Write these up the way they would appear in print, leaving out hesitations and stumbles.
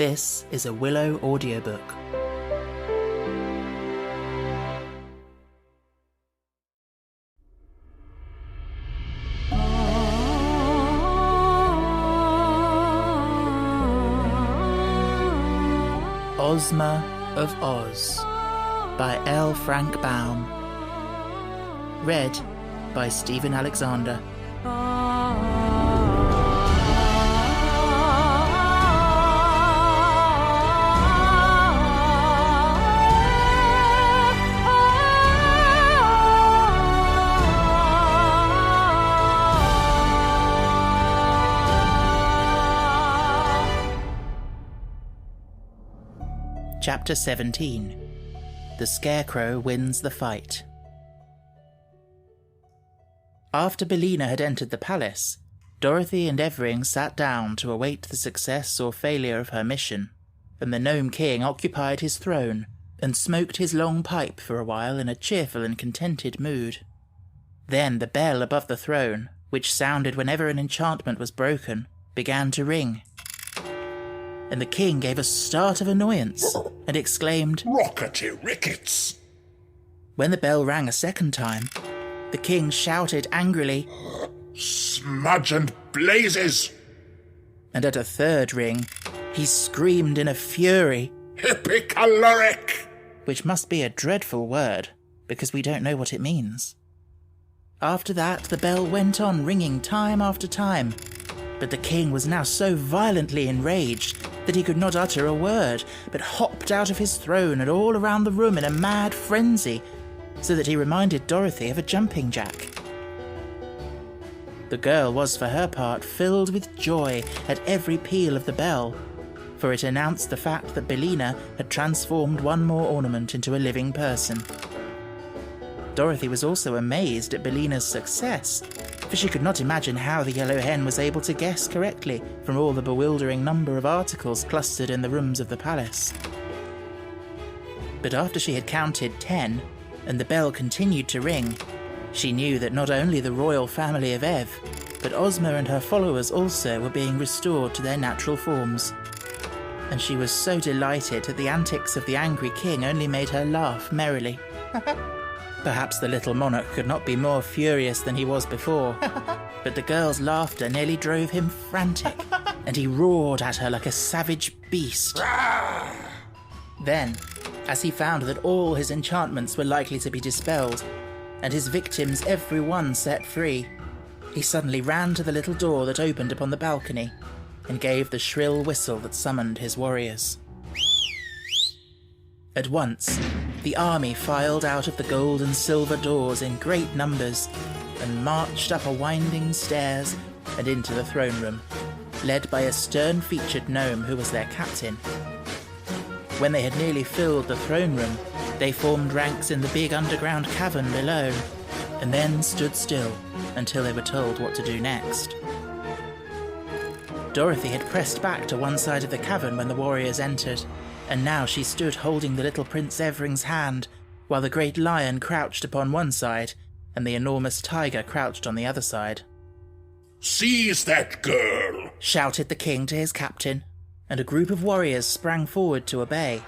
This is a Willow audiobook. Ozma of Oz by L. Frank Baum. Read by Stephen Alexander. Chapter 17. The Scarecrow Wins the Fight. After Billina had entered the palace, Dorothy and Evering sat down to await the success or failure of her mission, and the Gnome King occupied his throne and smoked his long pipe for a while in a cheerful and contented mood. Then the bell above the throne, which sounded whenever an enchantment was broken, began to ring. And the king gave a start of annoyance and exclaimed, "Rockety rickets!" When the bell rang a second time, the king shouted angrily, "Smudge and blazes!" And at a third ring, he screamed in a fury, "Hippie-caloric!" which must be a dreadful word, because we don't know what it means. After that, the bell went on ringing time after time, but the king was now so violently enraged that he could not utter a word, but hopped out of his throne and all around the room in a mad frenzy, so that he reminded Dorothy of a jumping jack. The girl was, for her part, filled with joy at every peal of the bell, for it announced the fact that Billina had transformed one more ornament into a living person. Dorothy was also amazed at Billina's success, for she could not imagine how the yellow hen was able to guess correctly from all the bewildering number of articles clustered in the rooms of the palace. But after she had counted 10, and the bell continued to ring, she knew that not only the royal family of Ev, but Ozma and her followers also were being restored to their natural forms. And she was so delighted that the antics of the angry king only made her laugh merrily. Perhaps the little monarch could not be more furious than he was before, but the girl's laughter nearly drove him frantic, and he roared at her like a savage beast. Then, as he found that all his enchantments were likely to be dispelled, and his victims every one set free, he suddenly ran to the little door that opened upon the balcony, and gave the shrill whistle that summoned his warriors. At once, the army filed out of the gold and silver doors in great numbers and marched up a winding stairs and into the throne room, led by a stern-featured gnome who was their captain. When they had nearly filled the throne room, they formed ranks in the big underground cavern below, and then stood still until they were told what to do next. Dorothy had pressed back to one side of the cavern when the warriors entered, and now she stood holding the little Prince Evering's hand, while the great lion crouched upon one side, and the enormous tiger crouched on the other side. "Seize that girl!" shouted the king to his captain, and a group of warriors sprang forward to obey.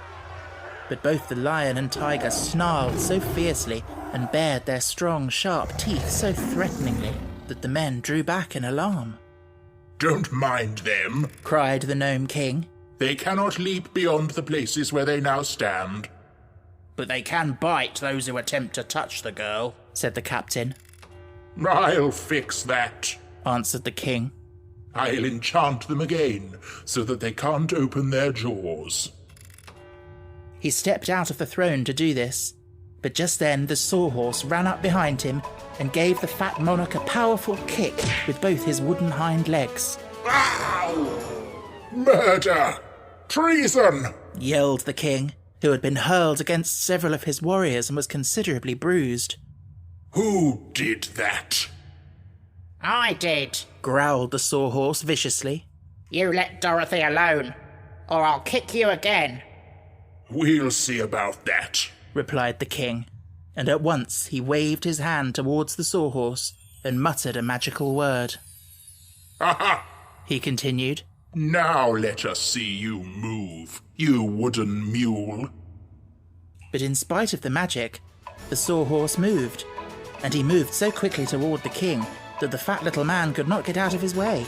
But both the lion and tiger snarled so fiercely and bared their strong, sharp teeth so threateningly that the men drew back in alarm. "Don't mind them," cried the Gnome King. "They cannot leap beyond the places where they now stand." "But they can bite those who attempt to touch the girl," said the captain. "I'll fix that," answered the king. "I'll enchant them again, so that they can't open their jaws." He stepped out of the throne to do this, but just then the sawhorse ran up behind him and gave the fat monarch a powerful kick with both his wooden hind legs. "Ow! Murder! Treason!" yelled the king, who had been hurled against several of his warriors and was considerably bruised. "Who did that?" "I did," growled the sawhorse viciously. "You let Dorothy alone, or I'll kick you again." "We'll see about that," replied the king, and at once he waved his hand towards the sawhorse and muttered a magical word. "Aha!" he continued, Now let us see you move, you wooden mule. But in spite of the magic, the sawhorse moved, and he moved so quickly toward the king that the fat little man could not get out of his way.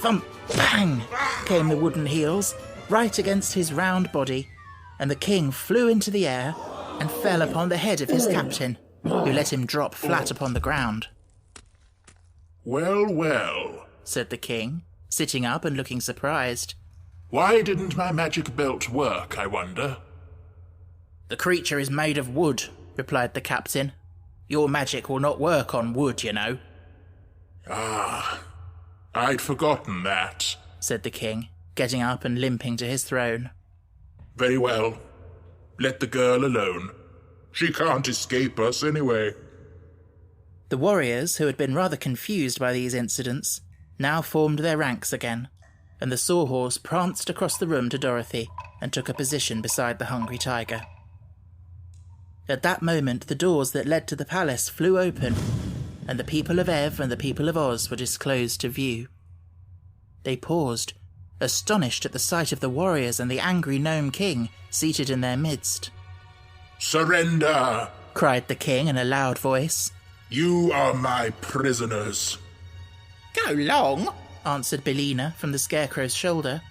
Thump, bang, came the wooden heels, right against his round body, and the king flew into the air and fell upon the head of his captain, who let him drop flat upon the ground. Well, well, said the king, sitting up and looking surprised. Why didn't my magic belt work, I wonder? The creature is made of wood, replied the captain. Your magic will not work on wood, you know. Ah, I'd forgotten that, said the king, getting up and limping to his throne. Very well. Let the girl alone. She can't escape us anyway. The warriors, who had been rather confused by these incidents, now formed their ranks again, and the sawhorse pranced across the room to Dorothy and took a position beside the hungry tiger. At that moment, the doors that led to the palace flew open, and the people of Ev and the people of Oz were disclosed to view. They paused, astonished at the sight of the warriors and the angry Nome King seated in their midst. Surrender! Cried the king in a loud voice. You are my prisoners. Go long, answered Billina from the Scarecrow's shoulder.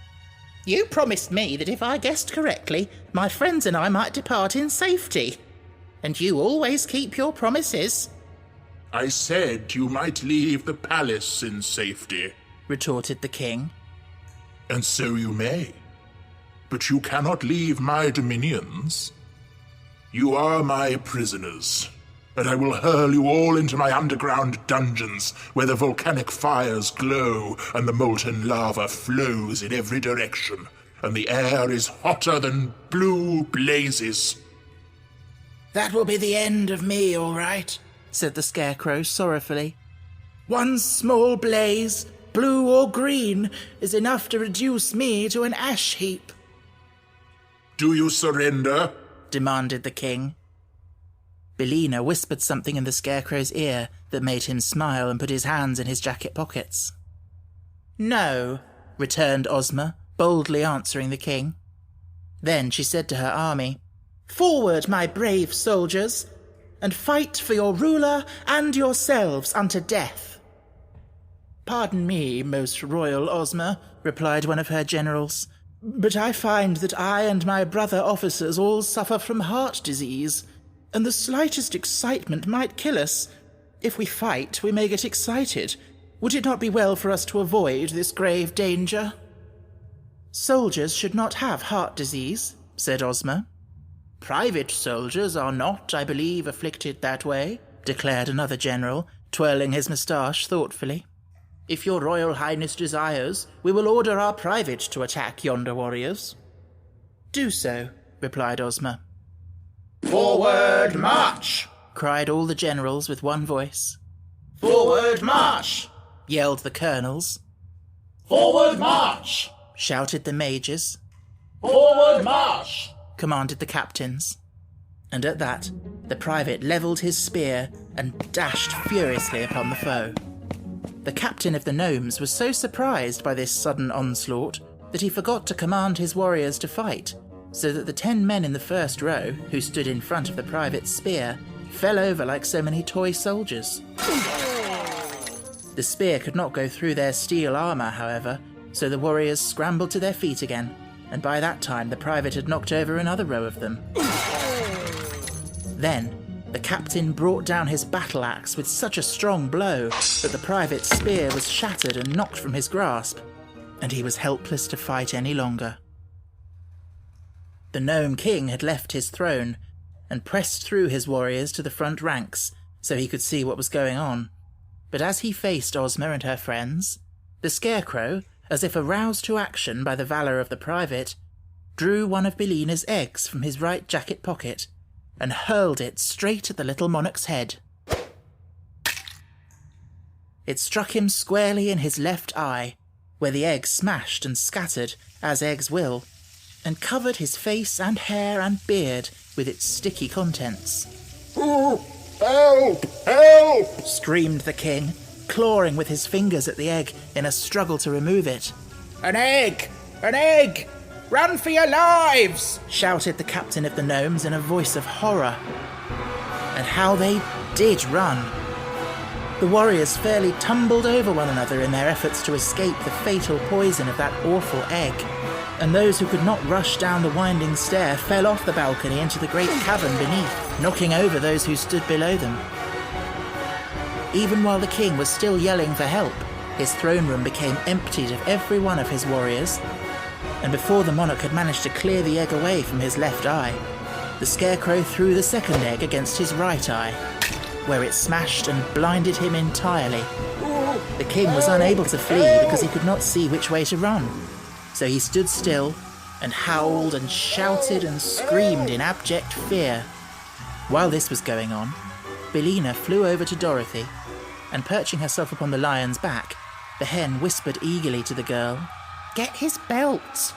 You promised me that if I guessed correctly, my friends and I might depart in safety. And you always keep your promises. I said you might leave the palace in safety, retorted the king. And so you may. But you cannot leave my dominions. You are my prisoners, and I will hurl you all into my underground dungeons, where the volcanic fires glow and the molten lava flows in every direction, and the air is hotter than blue blazes. That will be the end of me, all right, said the Scarecrow sorrowfully. One small blaze, blue or green, is enough to reduce me to an ash heap. Do you surrender? Demanded the king. Billina whispered something in the Scarecrow's ear that made him smile and put his hands in his jacket pockets. No, returned Ozma, boldly answering the king. Then she said to her army, Forward, my brave soldiers, and fight for your ruler and yourselves unto death. Pardon me, most royal Ozma, replied one of her generals, but I find that I and my brother officers all suffer from heart disease, and the slightest excitement might kill us. If we fight, we may get excited. Would it not be well for us to avoid this grave danger? Soldiers should not have heart disease, said Ozma. Private soldiers are not, I believe, afflicted that way, declared another general, twirling his moustache thoughtfully. If your royal highness desires, we will order our private to attack yonder warriors. Do so, replied Ozma. Forward march! Cried all the generals with one voice. Forward march! Yelled the colonels. Forward march! Shouted the majors. Forward march! Commanded the captains. And at that, the private levelled his spear and dashed furiously upon the foe. The captain of the gnomes was so surprised by this sudden onslaught that he forgot to command his warriors to fight, so that the 10 men in the first row, who stood in front of the private's spear, fell over like so many toy soldiers. The spear could not go through their steel armour, however, so the warriors scrambled to their feet again, and by that time the private had knocked over another row of them. Then the captain brought down his battle-axe with such a strong blow that the private's spear was shattered and knocked from his grasp, and he was helpless to fight any longer. The Nome King had left his throne and pressed through his warriors to the front ranks so he could see what was going on. But as he faced Ozma and her friends, the Scarecrow, as if aroused to action by the valour of the private, drew one of Billina's eggs from his right jacket pocket and hurled it straight at the little monarch's head. It struck him squarely in his left eye, where the egg smashed and scattered, as eggs will, and covered his face and hair and beard with its sticky contents. Help! Help! Screamed the king, clawing with his fingers at the egg in a struggle to remove it. An egg! An egg! Run for your lives! Shouted the captain of the gnomes in a voice of horror. And how they did run! The warriors fairly tumbled over one another in their efforts to escape the fatal poison of that awful egg, and those who could not rush down the winding stair fell off the balcony into the great cavern beneath, knocking over those who stood below them. Even while the king was still yelling for help, his throne room became emptied of every one of his warriors, and before the monarch had managed to clear the egg away from his left eye, the Scarecrow threw the second egg against his right eye, where it smashed and blinded him entirely. The king was unable to flee because he could not see which way to run, so he stood still and howled and shouted and screamed in abject fear. While this was going on, Billina flew over to Dorothy, and perching herself upon the lion's back, the hen whispered eagerly to the girl, "Get his belt!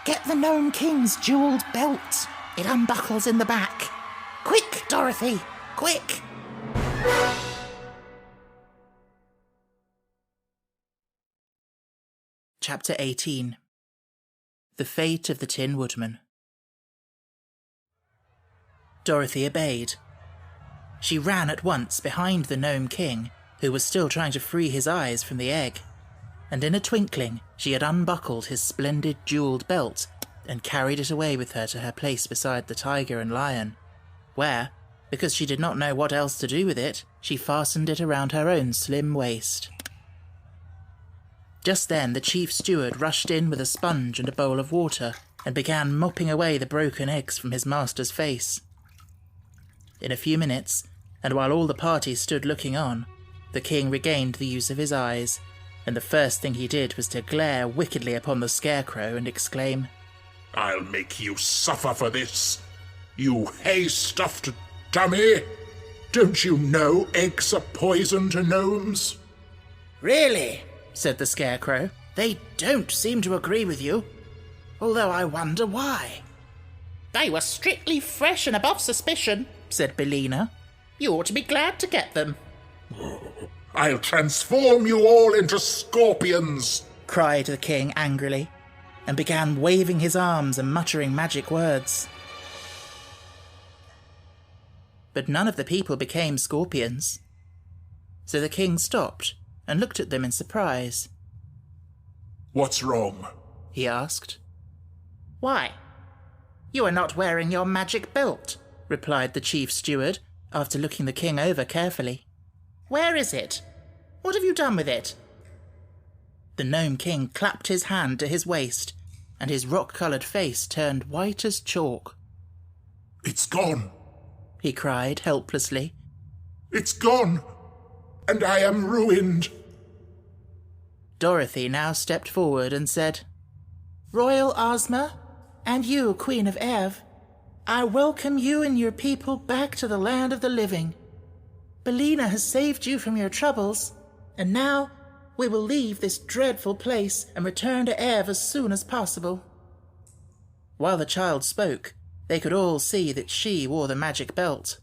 Get the Nome King's jewelled belt! It unbuckles in the back! Quick, Dorothy! Quick!" Chapter 18. The Fate of the Tin Woodman. Dorothy obeyed. She ran at once behind the Nome King, who was still trying to free his eyes from the egg, and in a twinkling she had unbuckled his splendid jewelled belt and carried it away with her to her place beside the tiger and lion, where, because she did not know what else to do with it, she fastened it around her own slim waist. Just then the chief steward rushed in with a sponge and a bowl of water and began mopping away the broken eggs from his master's face. In a few minutes, and while all the party stood looking on, the king regained the use of his eyes, and the first thing he did was to glare wickedly upon the Scarecrow and exclaim, "I'll make you suffer for this, you hay-stuffed dummy! Don't you know eggs are poison to gnomes?" "Really?" said the Scarecrow. "They don't seem to agree with you, although I wonder why." "They were strictly fresh and above suspicion," said Billina. "You ought to be glad to get them." "I'll transform you all into scorpions!" cried the king angrily, and began waving his arms and muttering magic words. But none of the people became scorpions. So the king stopped and looked at them in surprise. "What's wrong?" he asked. "Why, you are not wearing your magic belt," replied the chief steward, after looking the king over carefully. "Where is it? What have you done with it?" The Nome King clapped his hand to his waist, and his rock-coloured face turned white as chalk. "It's gone," he cried helplessly. "It's gone, and I am ruined." Dorothy now stepped forward and said, "Royal Ozma, and you, Queen of Ev, I welcome you and your people back to the land of the living. Billina has saved you from your troubles, and now we will leave this dreadful place and return to Ev as soon as possible." While the child spoke, they could all see that she wore the magic belt,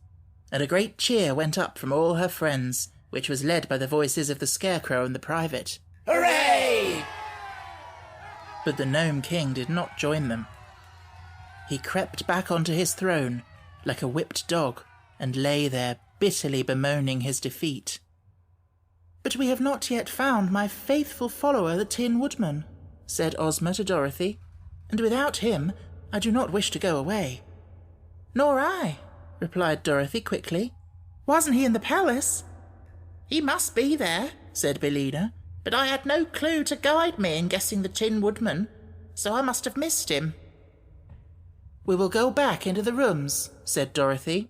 and a great cheer went up from all her friends, which was led by the voices of the Scarecrow and the Private. "Hooray!" But the Nome King did not join them. He crept back onto his throne like a whipped dog and lay there bitterly bemoaning his defeat. "But we have not yet found my faithful follower, the Tin Woodman," said Ozma to Dorothy, "and without him I do not wish to go away." "Nor I," replied Dorothy quickly. "Wasn't he in the palace?" "He must be there," said Billina, "but I had no clue to guide me in guessing the Tin Woodman, so I must have missed him." "We will go back into the rooms," said Dorothy.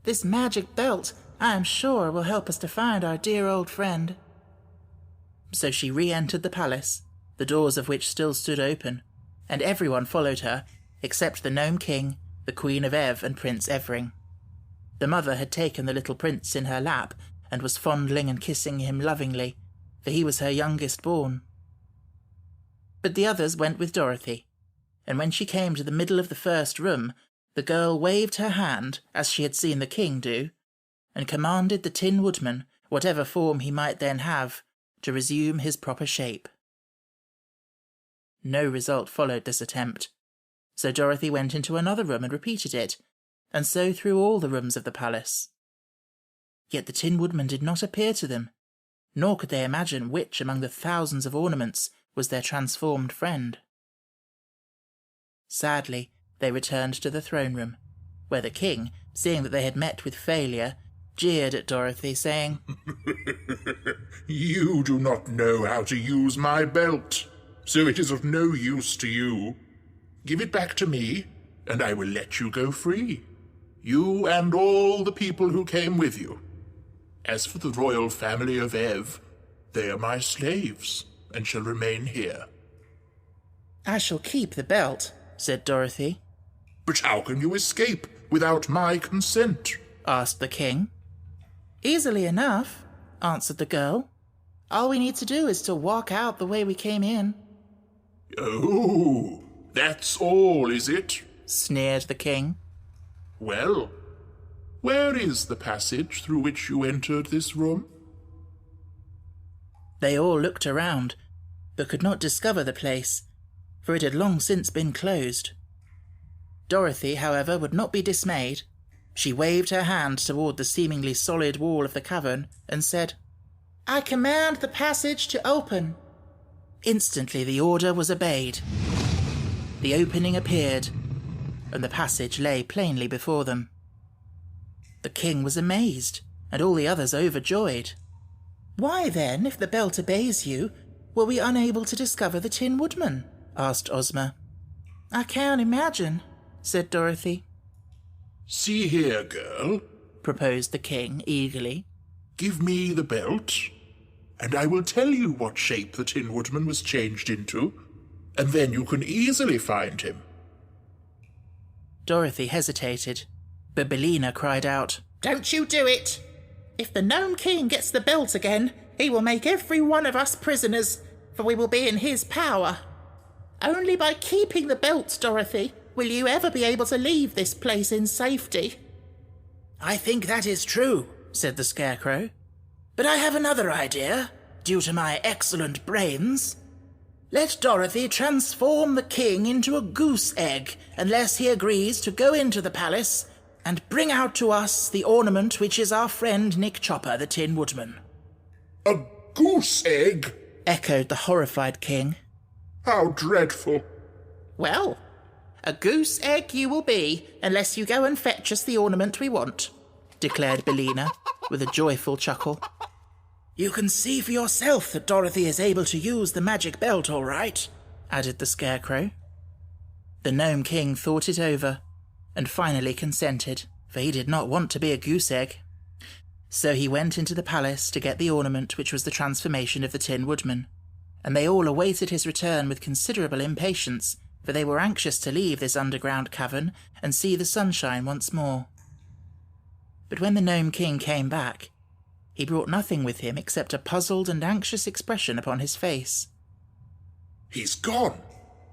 "This magic belt, I am sure, will help us to find our dear old friend." So she re-entered the palace, the doors of which still stood open, and everyone followed her, except the Nome King, the Queen of Ev, and Prince Evering. The mother had taken the little prince in her lap and was fondling and kissing him lovingly, for he was her youngest born. But the others went with Dorothy, and when she came to the middle of the first room, the girl waved her hand, as she had seen the king do, and commanded the Tin Woodman, whatever form he might then have, to resume his proper shape. No result followed this attempt, so Dorothy went into another room and repeated it, and so through all the rooms of the palace. Yet the Tin Woodman did not appear to them, nor could they imagine which among the thousands of ornaments was their transformed friend. Sadly, they returned to the throne room, where the king, seeing that they had met with failure, jeered at Dorothy, saying, You do not know how to use my belt, so it is of no use to you. Give it back to me, and I will let you go free, you and all the people who came with you. As for the royal family of Ev, they are my slaves, and shall remain here. I shall keep the belt, said Dorothy. But how can you escape without my consent? Asked the king. Easily enough, answered the girl. All we need to do is to walk out the way we came in. Oh, that's all, is it? Sneered the king. Well, where is the passage through which you entered this room? They all looked around, but could not discover the place, for it had long since been closed. Dorothy, however, would not be dismayed. She waved her hand toward the seemingly solid wall of the cavern and said, I command the passage to open. Instantly the order was obeyed. The opening appeared, and the passage lay plainly before them. The king was amazed, and all the others overjoyed. Why then, if the belt obeys you, were we unable to discover the Tin Woodman? Asked Ozma. I can't imagine, said Dorothy. See here, girl, proposed the king eagerly. Give me the belt, and I will tell you what shape the Tin Woodman was changed into, and then you can easily find him. Dorothy hesitated, but Billina cried out, Don't you do it! If the Gnome King gets the belt again, he will make every one of us prisoners, for we will be in his power. Only by keeping the belt, Dorothy, will you ever be able to leave this place in safety. I think that is true, said the Scarecrow. But I have another idea, due to my excellent brains. Let Dorothy transform the king into a goose egg, unless he agrees to go into the palace and bring out to us the ornament which is our friend Nick Chopper, the Tin Woodman. A goose egg? Echoed the horrified king. How dreadful. Well, a goose egg you will be, unless you go and fetch us the ornament we want, declared Billina, with a joyful chuckle. You can see for yourself that Dorothy is able to use the magic belt all right, added the Scarecrow. The Gnome King thought it over, and finally consented, for he did not want to be a goose egg. So he went into the palace to get the ornament which was the transformation of the Tin Woodman, and they all awaited his return with considerable impatience, for they were anxious to leave this underground cavern and see the sunshine once more. But when the Gnome King came back, he brought nothing with him except a puzzled and anxious expression upon his face. He's gone,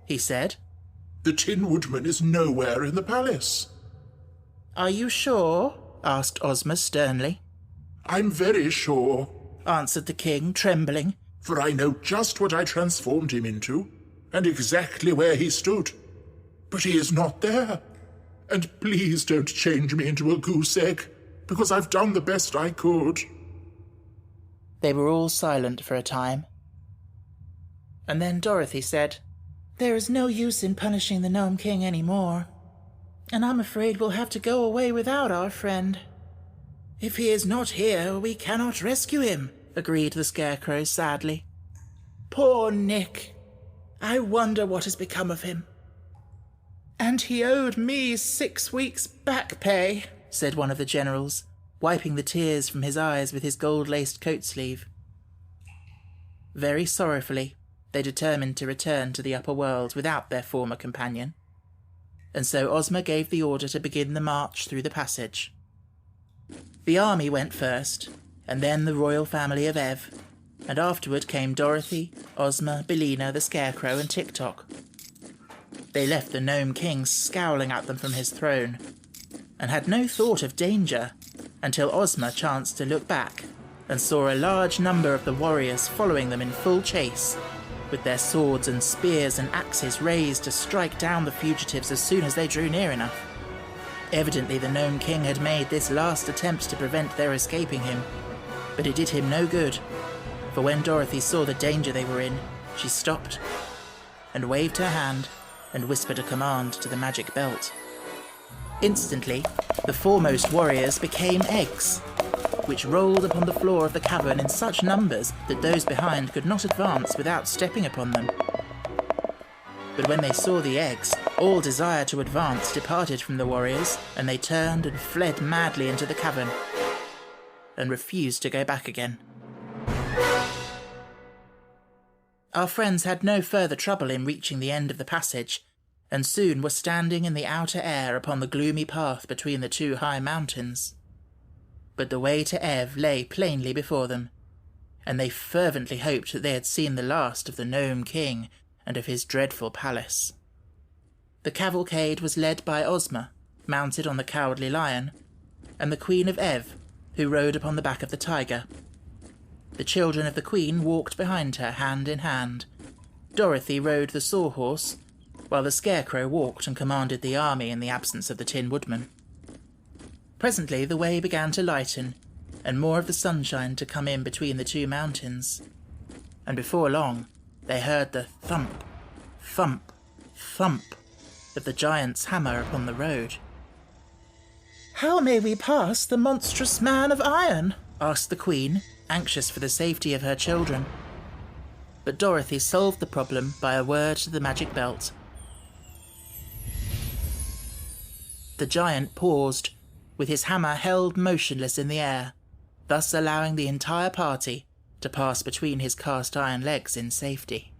he said. The Tin Woodman is nowhere in the palace. Are you sure? Asked Ozma sternly. I'm very sure, answered the king, trembling. For I know just what I transformed him into, and exactly where he stood. But he is not there. And please don't change me into a goose egg, because I've done the best I could. They were all silent for a time. And then Dorothy said, There is no use in punishing the Gnome King any more, and I'm afraid we'll have to go away without our friend. If he is not here, we cannot rescue him, agreed the Scarecrow sadly. Poor Nick. I wonder what has become of him. And he owed me 6 weeks' back pay, said one of the generals, wiping the tears from his eyes with his gold-laced coat sleeve. Very sorrowfully, they determined to return to the upper world without their former companion, and so Ozma gave the order to begin the march through the passage. The army went first, and then the royal family of Ev, and afterward came Dorothy, Ozma, Billina, the Scarecrow, and Tick-Tock. They left the Gnome King scowling at them from his throne, and had no thought of danger until Ozma chanced to look back and saw a large number of the warriors following them in full chase, with their swords and spears and axes raised to strike down the fugitives as soon as they drew near enough. Evidently the Nome King had made this last attempt to prevent their escaping him, but it did him no good, for when Dorothy saw the danger they were in, she stopped and waved her hand and whispered a command to the magic belt. Instantly, the foremost warriors became eggs, which rolled upon the floor of the cavern in such numbers that those behind could not advance without stepping upon them. But when they saw the eggs, all desire to advance departed from the warriors, and they turned and fled madly into the cavern, and refused to go back again. Our friends had no further trouble in reaching the end of the passage, and soon were standing in the outer air upon the gloomy path between the two high mountains. But the way to Ev lay plainly before them, and they fervently hoped that they had seen the last of the Nome King and of his dreadful palace. The cavalcade was led by Ozma, mounted on the Cowardly Lion, and the Queen of Ev, who rode upon the back of the tiger. The children of the Queen walked behind her, hand in hand. Dorothy rode the Sawhorse, while the Scarecrow walked and commanded the army in the absence of the Tin Woodman. Presently the way began to lighten, and more of the sunshine to come in between the two mountains, and before long they heard the thump, thump, thump of the giant's hammer upon the road. "How may we pass the monstrous man of iron?" asked the Queen, anxious for the safety of her children. But Dorothy solved the problem by a word to the magic belt. The giant paused, with his hammer held motionless in the air, thus allowing the entire party to pass between his cast-iron legs in safety.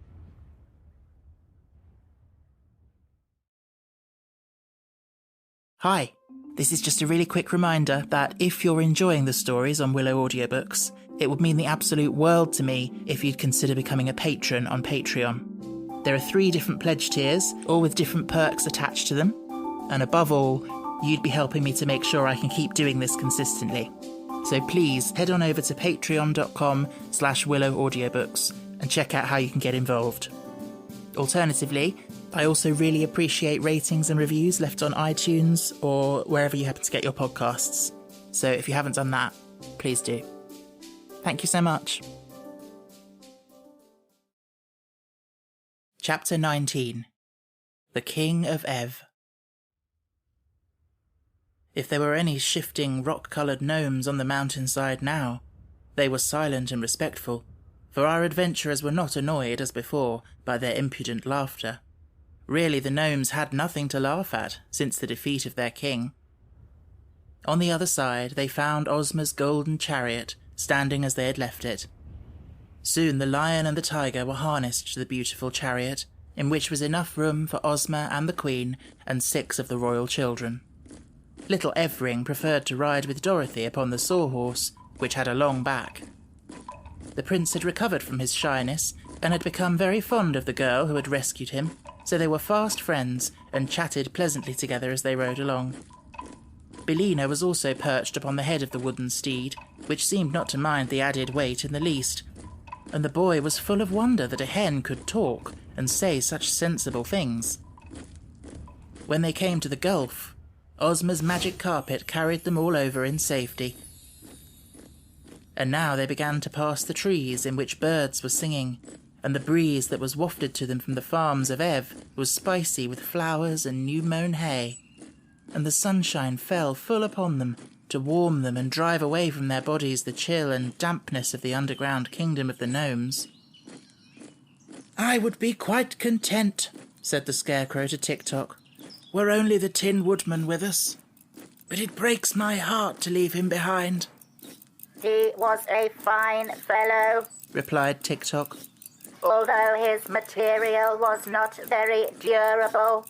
Hi, this is just a really quick reminder that if you're enjoying the stories on Willow Audiobooks, it would mean the absolute world to me if you'd consider becoming a patron on Patreon. There are 3 different pledge tiers, all with different perks attached to them, and above all, you'd be helping me to make sure I can keep doing this consistently. So please head on over to patreon.com/Willow Audiobooks and check out how you can get involved. Alternatively, I also really appreciate ratings and reviews left on iTunes or wherever you happen to get your podcasts. So if you haven't done that, please do. Thank you so much. Chapter 19. The King of Ev. If there were any shifting, rock-coloured gnomes on the mountainside now, they were silent and respectful, for our adventurers were not annoyed, as before, by their impudent laughter. Really, the gnomes had nothing to laugh at since the defeat of their king. On the other side, they found Ozma's golden chariot, standing as they had left it. Soon the lion and the tiger were harnessed to the beautiful chariot, in which was enough room for Ozma and the Queen and 6 of the royal children. Little Evring preferred to ride with Dorothy upon the Sawhorse, which had a long back. The prince had recovered from his shyness and had become very fond of the girl who had rescued him, so they were fast friends and chatted pleasantly together as they rode along. Billina was also perched upon the head of the wooden steed, which seemed not to mind the added weight in the least, and the boy was full of wonder that a hen could talk and say such sensible things. When they came to the gulf, Ozma's magic carpet carried them all over in safety. And now they began to pass the trees in which birds were singing, and the breeze that was wafted to them from the farms of Ev was spicy with flowers and new-mown hay, and the sunshine fell full upon them to warm them and drive away from their bodies the chill and dampness of the underground kingdom of the gnomes. "I would be quite content," said the Scarecrow to Tick-Tock, "were only the Tin Woodman with us. But it breaks my heart to leave him behind." "He was a fine fellow," replied Tick-Tock. "although his material was not very durable."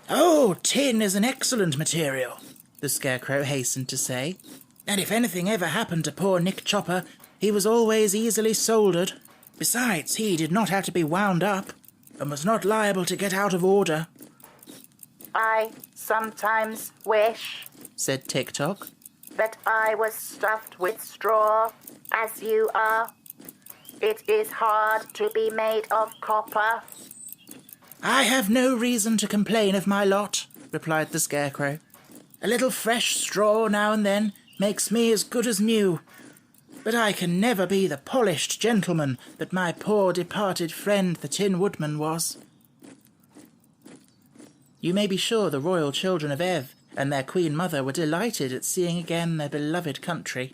"Oh, tin is an excellent material," the Scarecrow hastened to say. "And if anything ever happened to poor Nick Chopper, he was always easily soldered. Besides, he did not have to be wound up, and was not liable to get out of order." "I sometimes wish," said Tick-Tock. "that I was stuffed with straw, as you are." It is hard to be made of copper. I have no reason to complain of my lot, replied the Scarecrow. A little fresh straw now and then makes me as good as new. But I can never be the polished gentleman that my poor departed friend the Tin Woodman was. You may be sure the royal children of Ev and their queen mother were delighted at seeing again their beloved country,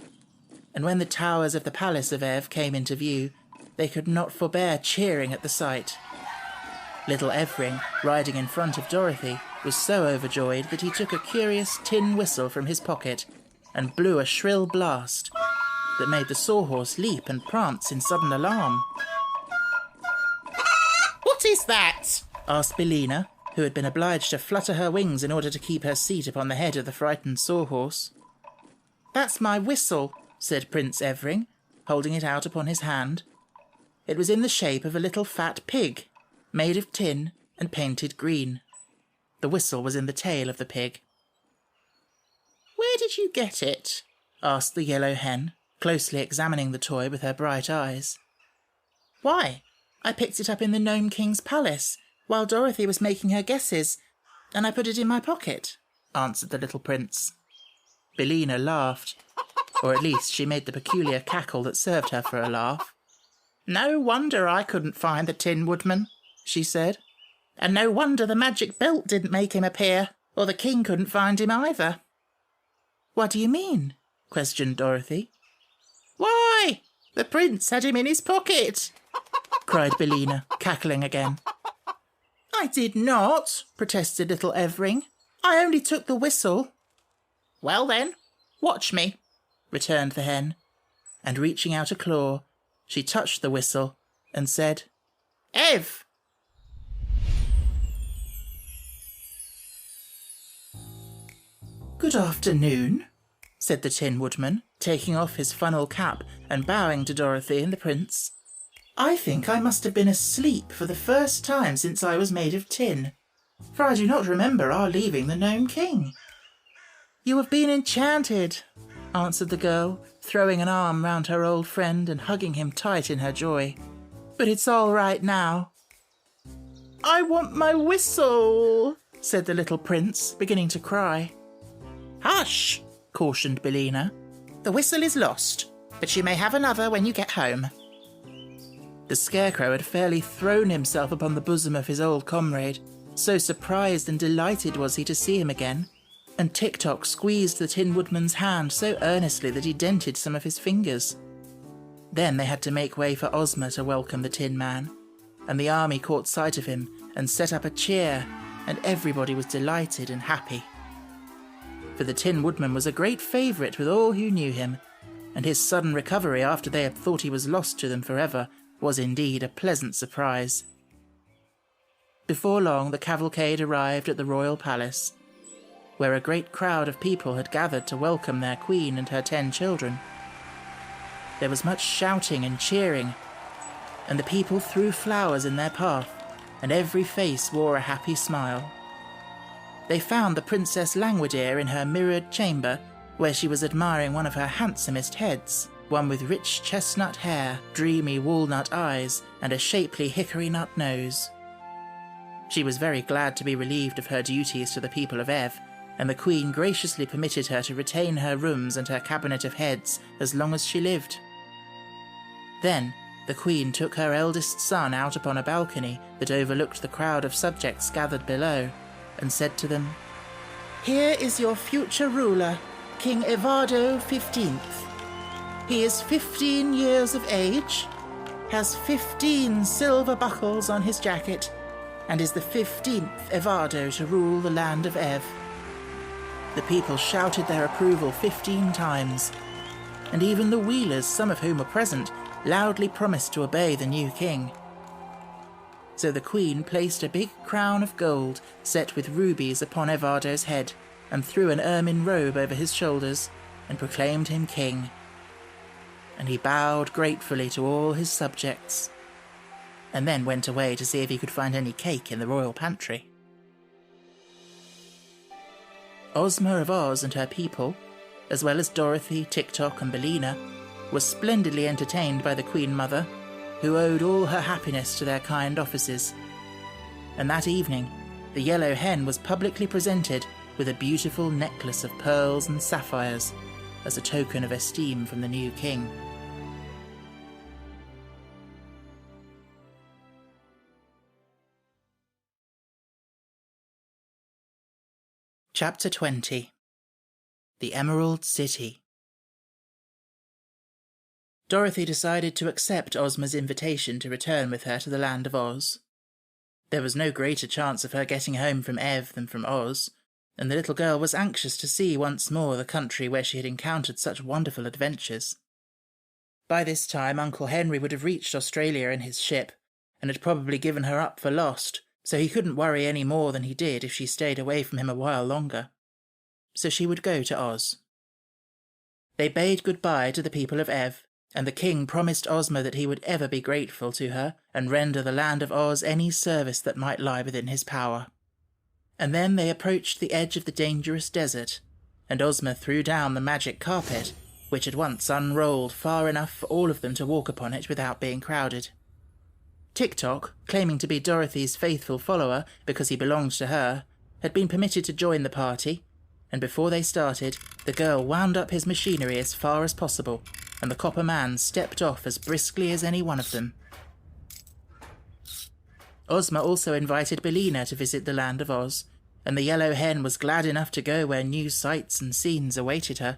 and when the towers of the palace of Ev came into view, they could not forbear cheering at the sight. Little Evring, riding in front of Dorothy, was so overjoyed that he took a curious tin whistle from his pocket and blew a shrill blast that made the sawhorse leap and prance in sudden alarm. What is that? Asked Billina, who had been obliged to flutter her wings in order to keep her seat upon the head of the frightened sawhorse. That's my whistle, said Prince Evring, holding it out upon his hand. It was in the shape of a little fat pig, made of tin and painted green. The whistle was in the tail of the pig. Where did you get it? Asked the yellow hen, closely examining the toy with her bright eyes. Why, I picked it up in the Nome King's palace while Dorothy was making her guesses, and I put it in my pocket, answered the little prince. Billina laughed, or at least she made the peculiar cackle that served her for a laugh. No wonder I couldn't find the Tin Woodman, she said. And no wonder the magic belt didn't make him appear, or the king couldn't find him either. What do you mean? Questioned Dorothy. Why, the prince had him in his pocket, cried Billina, cackling again. I did not, protested little Evring. I only took the whistle. Well then, watch me, returned the hen, and reaching out a claw, she touched the whistle and said, Ev! Good afternoon, said the Tin Woodman, taking off his funnel cap and bowing to Dorothy and the prince. I think I must have been asleep for the first time since I was made of tin, for I do not remember our leaving the Nome King. You have been enchanted, answered the girl, throwing an arm round her old friend and hugging him tight in her joy. But it's all right now. I want my whistle, said the little prince, beginning to cry. Hush, cautioned Billina. The whistle is lost, but you may have another when you get home. The Scarecrow had fairly thrown himself upon the bosom of his old comrade, so surprised and delighted was he to see him again, and Tick-Tock squeezed the Tin Woodman's hand so earnestly that he dented some of his fingers. Then they had to make way for Ozma to welcome the Tin Man, and the army caught sight of him and set up a cheer, and everybody was delighted and happy. For the Tin Woodman was a great favourite with all who knew him, and his sudden recovery after they had thought he was lost to them forever was indeed a pleasant surprise. Before long the cavalcade arrived at the royal palace, where a great crowd of people had gathered to welcome their queen and her 10 children. There was much shouting and cheering, and the people threw flowers in their path, and every face wore a happy smile. They found the Princess Langwidere in her mirrored chamber, where she was admiring one of her handsomest heads, one with rich chestnut hair, dreamy walnut eyes, and a shapely hickory nut nose. She was very glad to be relieved of her duties to the people of Ev, and the Queen graciously permitted her to retain her rooms and her cabinet of heads as long as she lived. Then the Queen took her eldest son out upon a balcony that overlooked the crowd of subjects gathered below, and said to them, Here is your future ruler, King Evardo 15th. He is 15 years of age, has 15 silver buckles on his jacket, and is the 15th Evardo to rule the land of Ev. The people shouted their approval 15 times, and even the Wheelers, some of whom were present, loudly promised to obey the new king. So the Queen placed a big crown of gold set with rubies upon Evardo's head, and threw an ermine robe over his shoulders, and proclaimed him king. And he bowed gratefully to all his subjects, and then went away to see if he could find any cake in the royal pantry. Ozma of Oz and her people, as well as Dorothy, Tick-Tock and Billina, were splendidly entertained by the Queen Mother, who owed all her happiness to their kind offices. And that evening, the yellow hen was publicly presented with a beautiful necklace of pearls and sapphires as a token of esteem from the new king. Chapter 20. The Emerald City. Dorothy decided to accept Ozma's invitation to return with her to the Land of Oz. There was no greater chance of her getting home from Ev than from Oz, and the little girl was anxious to see once more the country where she had encountered such wonderful adventures. By this time Uncle Henry would have reached Australia in his ship, and had probably given her up for lost, so he couldn't worry any more than he did if she stayed away from him a while longer. So she would go to Oz. They bade goodbye to the people of Ev, and the king promised Ozma that he would ever be grateful to her and render the Land of Oz any service that might lie within his power. And then they approached the edge of the dangerous desert, and Ozma threw down the magic carpet, which at once unrolled far enough for all of them to walk upon it without being crowded. Tik-Tok, claiming to be Dorothy's faithful follower because he belonged to her, had been permitted to join the party, and before they started, the girl wound up his machinery as far as possible, and the copper man stepped off as briskly as any one of them. Ozma also invited Billina to visit the Land of Oz, and the yellow hen was glad enough to go where new sights and scenes awaited her.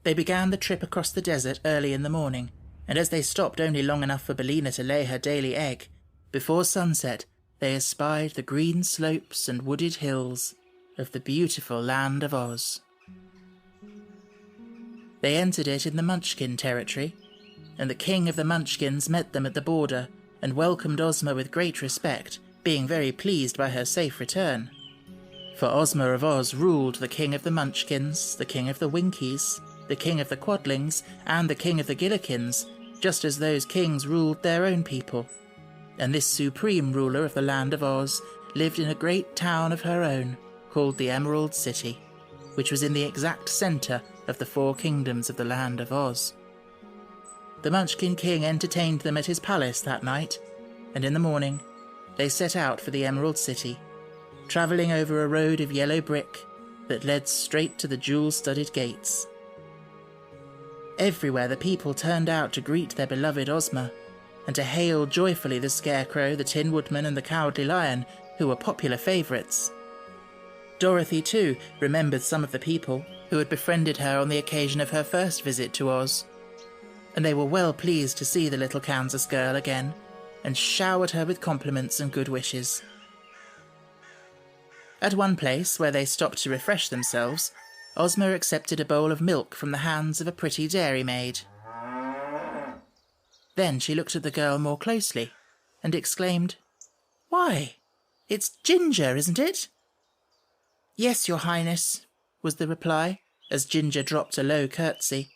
They began the trip across the desert early in the morning, and as they stopped only long enough for Billina to lay her daily egg, before sunset they espied the green slopes and wooded hills of the beautiful Land of Oz. They entered it in the Munchkin territory, and the king of the Munchkins met them at the border and welcomed Ozma with great respect, being very pleased by her safe return. For Ozma of Oz ruled the king of the Munchkins, the king of the Winkies, the king of the Quadlings, and the king of the Gillikins, just as those kings ruled their own people. And this supreme ruler of the Land of Oz lived in a great town of her own, called the Emerald City, which was in the exact centre of the 4 kingdoms of the Land of Oz. The Munchkin King entertained them at his palace that night, and in the morning they set out for the Emerald City, travelling over a road of yellow brick that led straight to the jewel-studded gates. Everywhere the people turned out to greet their beloved Ozma, and to hail joyfully the Scarecrow, the Tin Woodman, and the Cowardly Lion, who were popular favourites. Dorothy, too, remembered some of the people who had befriended her on the occasion of her first visit to Oz, and they were well pleased to see the little Kansas girl again, and showered her with compliments and good wishes. At one place, where they stopped to refresh themselves, Ozma accepted a bowl of milk from the hands of a pretty dairymaid. Then she looked at the girl more closely, and exclaimed, "Why, it's Ginger, isn't it?" "Yes, Your Highness," was the reply, as Ginger dropped a low curtsy,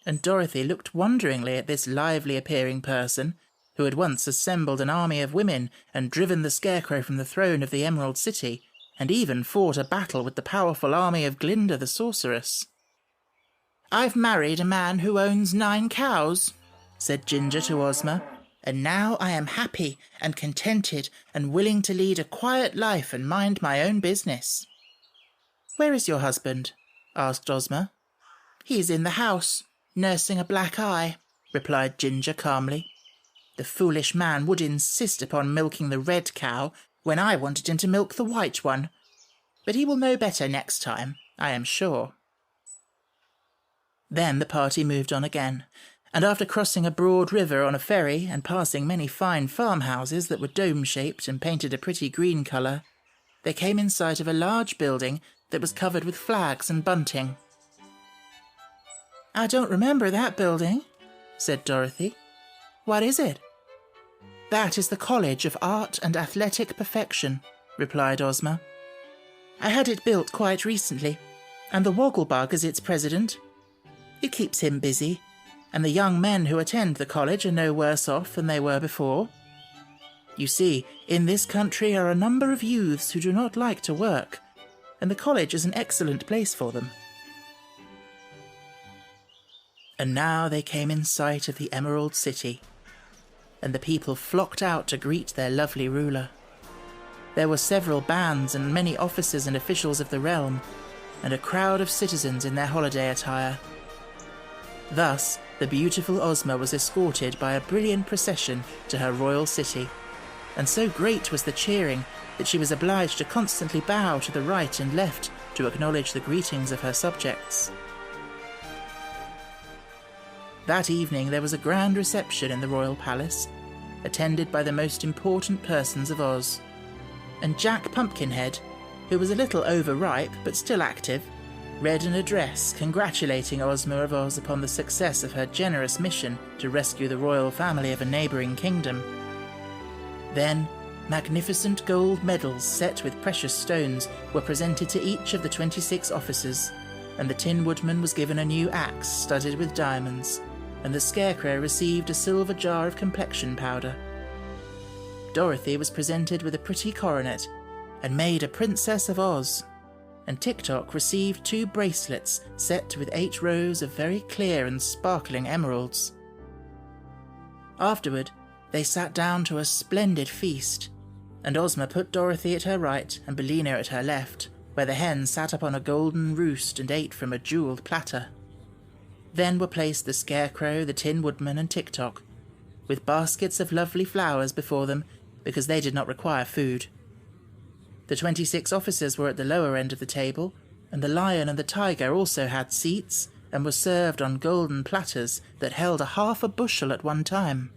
and Dorothy looked wonderingly at this lively-appearing person, who had once assembled an army of women and driven the Scarecrow from the throne of the Emerald City, and even fought a battle with the powerful army of Glinda the Sorceress. "I've married a man who owns 9 cows," said Ginger to Ozma, "and now I am happy and contented and willing to lead a quiet life and mind my own business." "Where is your husband?" asked Ozma. "He's in the house, nursing a black eye," replied Ginger calmly. "The foolish man would insist upon milking the red cow when I wanted him to milk the white one. But he will know better next time, I am sure." Then the party moved on again, and after crossing a broad river on a ferry and passing many fine farmhouses that were dome-shaped and painted a pretty green colour, they came in sight of a large building that was covered with flags and bunting. "I don't remember that building," said Dorothy. "What is it?" "That is the College of Art and Athletic Perfection," replied Ozma. "I had it built quite recently, and the Wogglebug is its president. It keeps him busy, and the young men who attend the college are no worse off than they were before. You see, in this country are a number of youths who do not like to work, and the college is an excellent place for them." And now they came in sight of the Emerald City. and the people flocked out to greet their lovely ruler. There were several bands and many officers and officials of the realm, and a crowd of citizens in their holiday attire. Thus, the beautiful Ozma was escorted by a brilliant procession to her royal city, and so great was the cheering that she was obliged to constantly bow to the right and left to acknowledge the greetings of her subjects. That evening there was a grand reception in the royal palace, attended by the most important persons of Oz, and Jack Pumpkinhead, who was a little overripe but still active, read an address congratulating Ozma of Oz upon the success of her generous mission to rescue the royal family of a neighbouring kingdom. Then, magnificent gold medals set with precious stones were presented to each of the 26 officers, and the Tin Woodman was given a new axe studded with diamonds, and the Scarecrow received a silver jar of complexion powder. Dorothy was presented with a pretty coronet and made a Princess of Oz, and Tik-Tok received 2 bracelets set with 8 rows of very clear and sparkling emeralds. Afterward, they sat down to a splendid feast, and Ozma put Dorothy at her right and Billina at her left, where the hen sat up on a golden roost and ate from a jewelled platter. Then were placed the Scarecrow, the Tin Woodman, and Tik-Tok, with baskets of lovely flowers before them, because they did not require food. The 26 officers were at the lower end of the table, and the lion and the tiger also had seats, and were served on golden platters that held a half a bushel at one time.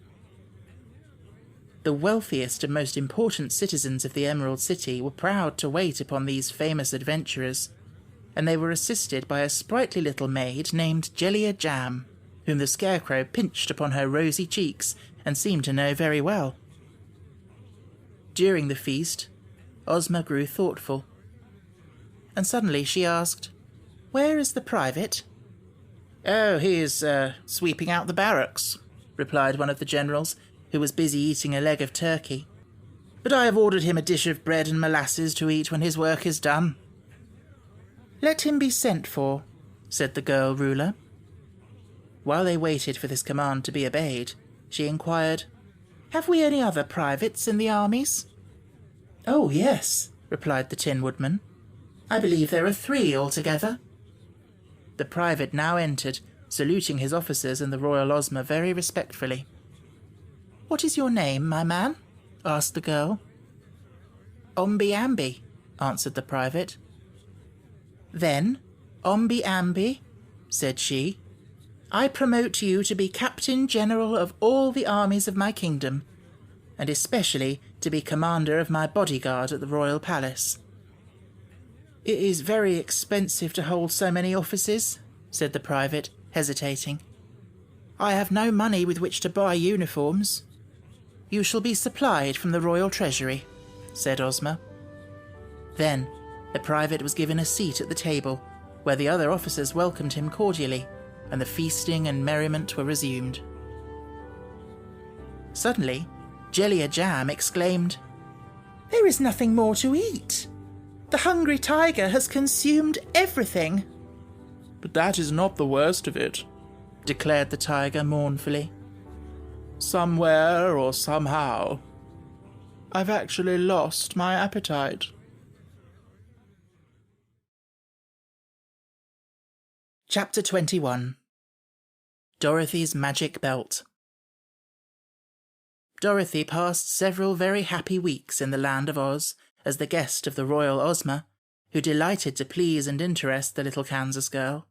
The wealthiest and most important citizens of the Emerald City were proud to wait upon these famous adventurers, and they were assisted by a sprightly little maid named Jellia Jam, whom the Scarecrow pinched upon her rosy cheeks and seemed to know very well. During the feast, Ozma grew thoughtful, and suddenly she asked, "Where is the private?" "Oh, he is sweeping out the barracks," replied one of the generals, who was busy eating a leg of turkey. "But I have ordered him a dish of bread and molasses to eat when his work is done." "Let him be sent for," said the girl ruler. While they waited for this command to be obeyed, she inquired, "Have we any other privates in the armies?" "Oh, yes," replied the Tin Woodman. "I believe there are 3 altogether." The private now entered, saluting his officers and the royal Ozma very respectfully. "What is your name, my man?" asked the girl. "Omby-Amby," answered the private. "Then, Omby-Amby," said she, "I promote you to be Captain General of all the armies of my kingdom, and especially to be commander of my bodyguard at the royal palace." "It is very expensive to hold so many offices," said the private, hesitating. "I have no money with which to buy uniforms." "You shall be supplied from the royal treasury," said Ozma. Then the private was given a seat at the table, where the other officers welcomed him cordially, and the feasting and merriment were resumed. Suddenly, Jellia Jam exclaimed, "There is nothing more to eat! The hungry tiger has consumed everything." "But that is not the worst of it," declared the tiger mournfully. "Somewhere or somehow, I've actually lost my appetite." Chapter 21. Dorothy's Magic Belt. Dorothy passed several very happy weeks in the land of Oz as the guest of the royal Ozma, who delighted to please and interest the little Kansas girl.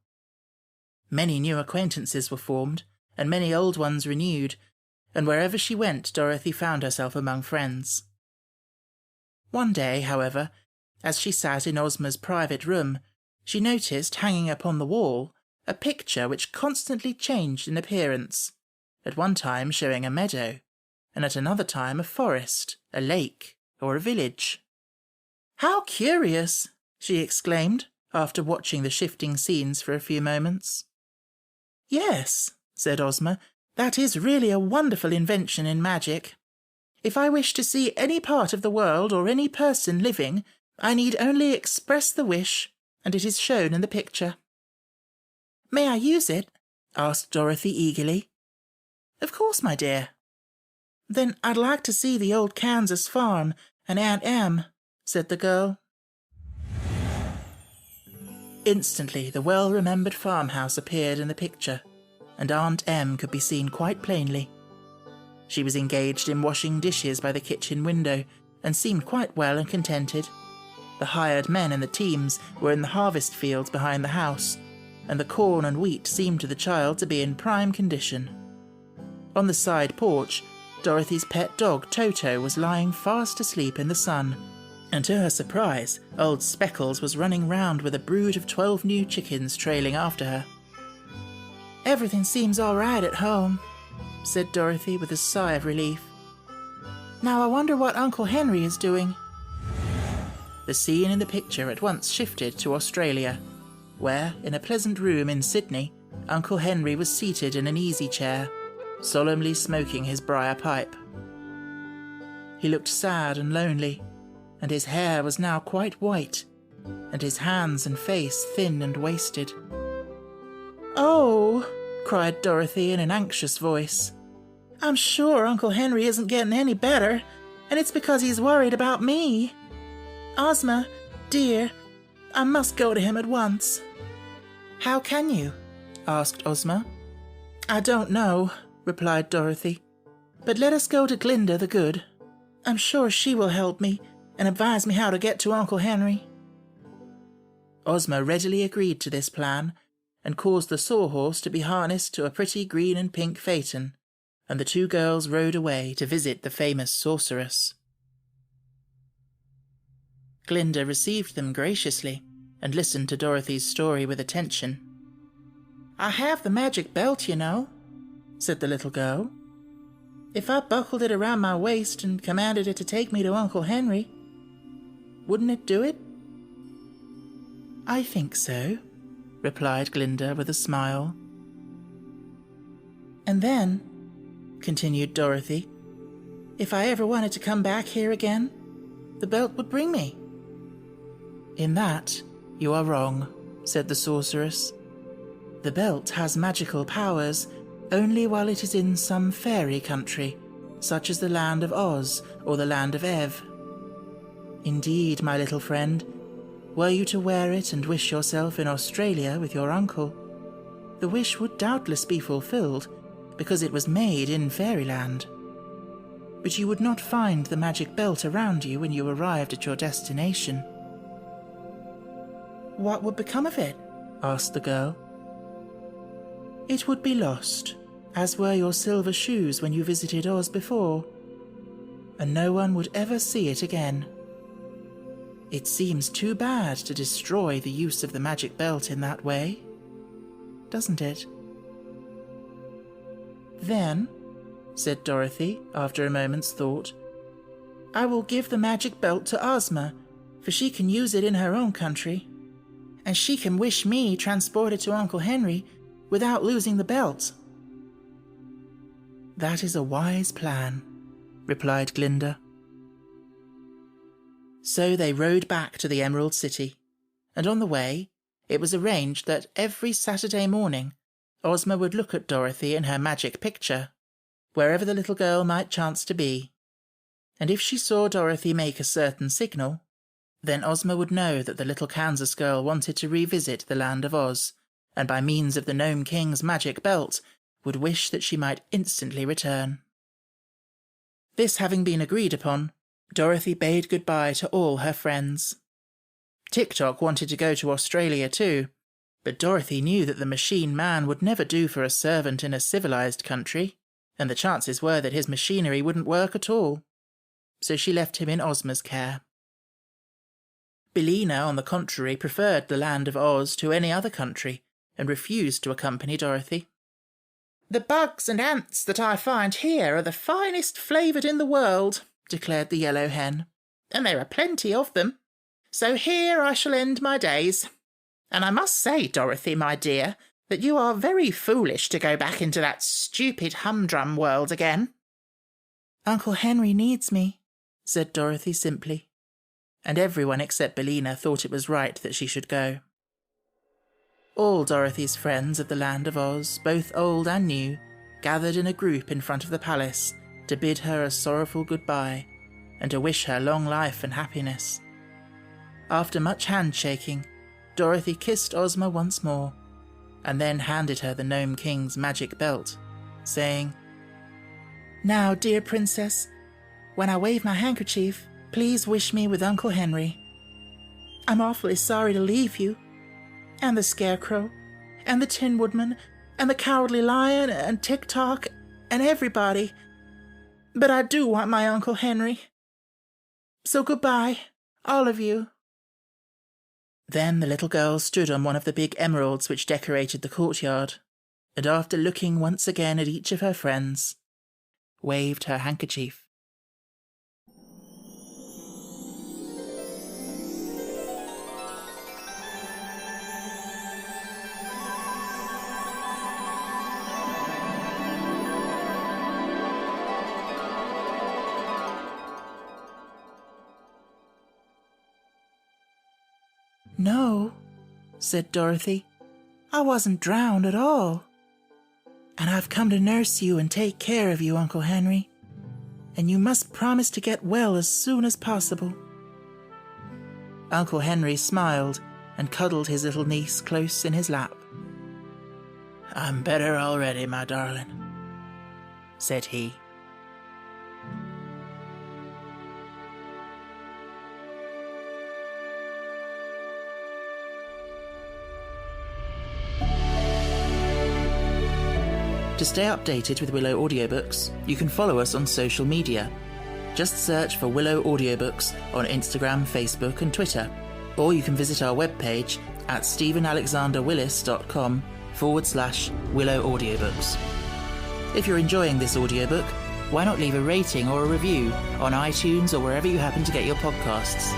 Many new acquaintances were formed, and many old ones renewed, and wherever she went Dorothy found herself among friends. One day, however, as she sat in Ozma's private room, she noticed hanging upon the wall a picture which constantly changed in appearance, at one time showing a meadow, and at another time a forest, a lake, or a village. "How curious!" she exclaimed, after watching the shifting scenes for a few moments. "Yes," said Ozma, "that is really a wonderful invention in magic. If I wish to see any part of the world or any person living, I need only express the wish, and it is shown in the picture." "May I use it?" asked Dorothy eagerly. "Of course, my dear." Then I'd like to see the old Kansas farm and Aunt Em, said the girl. Instantly, the well-remembered farmhouse appeared in the picture, and Aunt Em could be seen quite plainly. She was engaged in washing dishes by the kitchen window, and seemed quite well and contented. The hired men and the teams were in the harvest fields behind the house, and the corn and wheat seemed to the child to be in prime condition. On the side porch, Dorothy's pet dog Toto was lying fast asleep in the sun, and to her surprise, old Speckles was running round with a brood of 12 new chickens trailing after her. "Everything seems all right at home," said Dorothy with a sigh of relief. "Now I wonder what Uncle Henry is doing." The scene in the picture at once shifted to Australia, where, in a pleasant room in Sydney, Uncle Henry was seated in an easy chair, solemnly smoking his briar pipe. He looked sad and lonely, and his hair was now quite white, and his hands and face thin and wasted. "Oh," cried Dorothy in an anxious voice, "I'm sure Uncle Henry isn't getting any better, and it's because he's worried about me. Ozma, dear, I must go to him at once." "How can you?" asked Ozma. "I don't know," replied Dorothy, "but let us go to Glinda the Good. I'm sure she will help me and advise me how to get to Uncle Henry." Ozma readily agreed to this plan, and caused the sawhorse to be harnessed to a pretty green and pink phaeton, and the two girls rode away to visit the famous sorceress. Glinda received them graciously, and listened to Dorothy's story with attention. "I have the magic belt, you know," said the little girl. "If I buckled it around my waist and commanded it to take me to Uncle Henry, wouldn't it do it?" "I think so," replied Glinda with a smile. "And then," continued Dorothy, "if I ever wanted to come back here again, the belt would bring me." "In that, you are wrong," said the sorceress. "The belt has magical powers only while it is in some fairy country, such as the land of Oz or the land of Ev. Indeed, my little friend, were you to wear it and wish yourself in Australia with your uncle, the wish would doubtless be fulfilled, because it was made in fairyland. But you would not find the magic belt around you when you arrived at your destination." "What would become of it?" asked the girl. "It would be lost, as were your silver shoes when you visited Oz before, and no one would ever see it again. It seems too bad to destroy the use of the magic belt in that way, doesn't it?" "Then," said Dorothy, after a moment's thought, "I will give the magic belt to Ozma, for she can use it in her own country, and she can wish me transported to Uncle Henry without losing the belt." "That is a wise plan," replied Glinda. So they rode back to the Emerald City, and on the way it was arranged that every Saturday morning Ozma would look at Dorothy in her magic picture, wherever the little girl might chance to be, and if she saw Dorothy make a certain signal, then Ozma would know that the little Kansas girl wanted to revisit the land of Oz, and by means of the Nome King's magic belt would wish that she might instantly return. This having been agreed upon, Dorothy bade goodbye to all her friends. Tick-Tock wanted to go to Australia too, but Dorothy knew that the machine man would never do for a servant in a civilized country, and the chances were that his machinery wouldn't work at all, so she left him in Ozma's care. Billina, on the contrary, preferred the land of Oz to any other country, and refused to accompany Dorothy. "The bugs and ants that I find here are the finest flavoured in the world," declared the yellow hen, "and there are plenty of them. So here I shall end my days. And I must say, Dorothy, my dear, that you are very foolish to go back into that stupid humdrum world again." "Uncle Henry needs me," said Dorothy simply, and everyone except Billina thought it was right that she should go. All Dorothy's friends of the land of Oz, both old and new, gathered in a group in front of the palace to bid her a sorrowful goodbye and to wish her long life and happiness. After much handshaking, Dorothy kissed Ozma once more, and then handed her the Nome King's magic belt, saying, "Now, dear princess, when I wave my handkerchief, please wish me with Uncle Henry. I'm awfully sorry to leave you, and the Scarecrow, and the Tin Woodman, and the Cowardly Lion, and Tick-Tock, and everybody, but I do want my Uncle Henry. So goodbye, all of you." Then the little girl stood on one of the big emeralds which decorated the courtyard, and after looking once again at each of her friends, waved her handkerchief. "No," said Dorothy, "I wasn't drowned at all. And I've come to nurse you and take care of you, Uncle Henry. And you must promise to get well as soon as possible." Uncle Henry smiled and cuddled his little niece close in his lap. "I'm better already, my darling," said he. To stay updated with Willow Audiobooks, you can follow us on social media. Just search for Willow Audiobooks on Instagram, Facebook and Twitter, or you can visit our webpage at stephenalexanderwillis.com/Willow Audiobooks. If you're enjoying this audiobook, why not leave a rating or a review on iTunes or wherever you happen to get your podcasts?